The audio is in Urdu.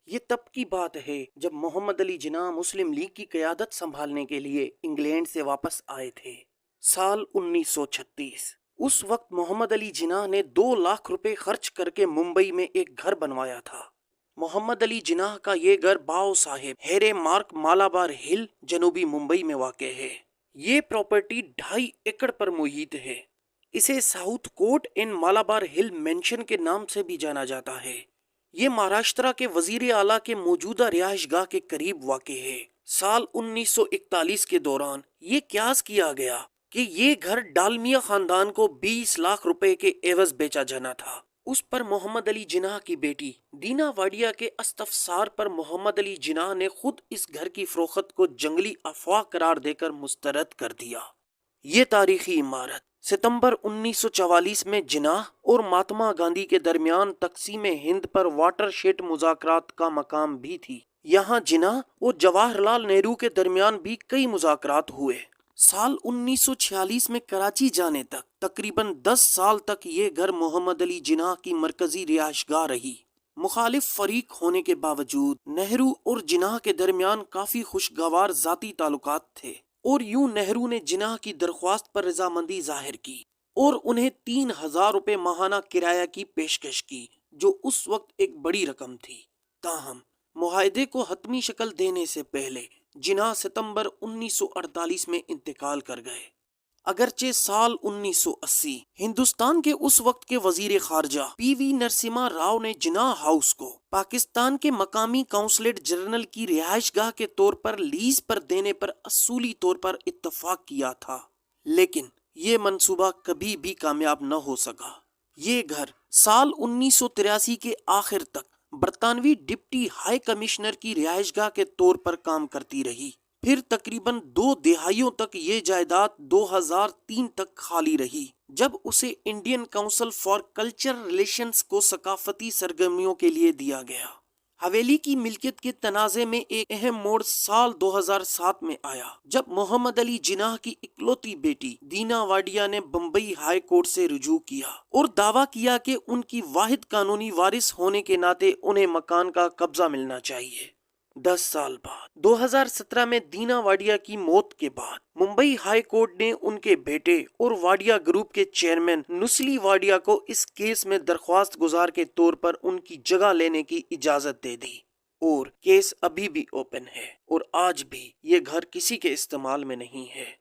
یہ تب کی بات ہے جب محمد علی جناح مسلم لیگ کی قیادت سنبھالنے کے لیے انگلینڈ سے واپس آئے تھے۔ سال 1936۔ اس وقت محمد علی جناح نے 2 لاکھ روپے خرچ کر کے ممبئی میں ایک گھر بنوایا تھا۔ محمد علی جناح کا یہ گھر باؤ صاحب ہیرے مارک مالابار ہل جنوبی ممبئی میں واقع ہے۔ یہ پراپرٹی 2.5 ایکڑ پر محیط ہے۔ اسے ساؤتھ کوٹ ان مالابار ہل مینشن کے نام سے بھی جانا جاتا ہے۔ یہ مہاراشٹرا کے وزیر اعلیٰ کے موجودہ رہائش گاہ کے قریب واقع ہے۔ سال 1941 کے دوران یہ قیاس کیا گیا کہ یہ گھر ڈالمیا خاندان کو 20 لاکھ روپے کے عوض بیچا جانا تھا۔ اس پر محمد علی جناح کی بیٹی دینا واڈیا کے استفسار پر محمد علی جناح نے خود اس گھر کی فروخت کو جنگلی افواہ قرار دے کر مسترد کر دیا۔ یہ تاریخی عمارت ستمبر 1944 میں جناح اور مہاتما گاندھی کے درمیان تقسیم ہند پر واٹر شیڈ مذاکرات کا مقام بھی تھی۔ یہاں جناح اور جواہر لال نہرو کے درمیان بھی کئی مذاکرات ہوئے۔ سال 1946 میں کراچی جانے تک تقریباً 10 سال تک یہ گھر محمد علی جناح کی مرکزی رہائش گاہ رہی۔ مخالف فریق ہونے کے باوجود نہرو اور جناح کے درمیان کافی خوشگوار ذاتی تعلقات تھے، اور یوں نہرو نے جناح کی درخواست پر رضامندی ظاہر کی اور انہیں 3000 روپے ماہانہ کرایہ کی پیشکش کی، جو اس وقت ایک بڑی رقم تھی۔ تاہم معاہدے کو حتمی شکل دینے سے پہلے جناح ستمبر 1948 میں انتقال کر گئے۔ اگرچہ سال 1980 ہندوستان کے اس وقت کے وزیر خارجہ پی وی نرسمہا راؤ نے جناح ہاؤس کو پاکستان کے مقامی قونصلیٹ جنرل کی رہائش گاہ کے طور پر لیز پر دینے پر اصولی طور پر اتفاق کیا تھا، لیکن یہ منصوبہ کبھی بھی کامیاب نہ ہو سکا۔ یہ گھر سال 1983 کے آخر تک برطانوی ڈپٹی ہائی کمشنر کی رہائش گاہ کے طور پر کام کرتی رہی۔ پھر تقریباً 2 دہائیوں تک یہ جائیداد 2003 تک خالی رہی، جب اسے Indian council for cultural relations کو ثقافتی سرگرمیوں کے لیے دیا گیا۔ حویلی کی ملکیت کے تنازع میں ایک اہم موڑ سال 2007 میں آیا، جب محمد علی جناح کی اکلوتی بیٹی دینا واڈیا نے بمبئی ہائی کورٹ سے رجوع کیا اور دعویٰ کیا کہ ان کی واحد قانونی وارث ہونے کے ناطے انہیں مکان کا قبضہ ملنا چاہیے۔ 10 سال بعد 2017 میں دینا واڈیا کی موت کے بعد ممبئی ہائی کورٹ نے ان کے بیٹے اور واڈیا گروپ کے چیئرمین نسلی واڈیا کو اس کیس میں درخواست گزار کے طور پر ان کی جگہ لینے کی اجازت دے دی، اور کیس ابھی بھی اوپن ہے اور آج بھی یہ گھر کسی کے استعمال میں نہیں ہے۔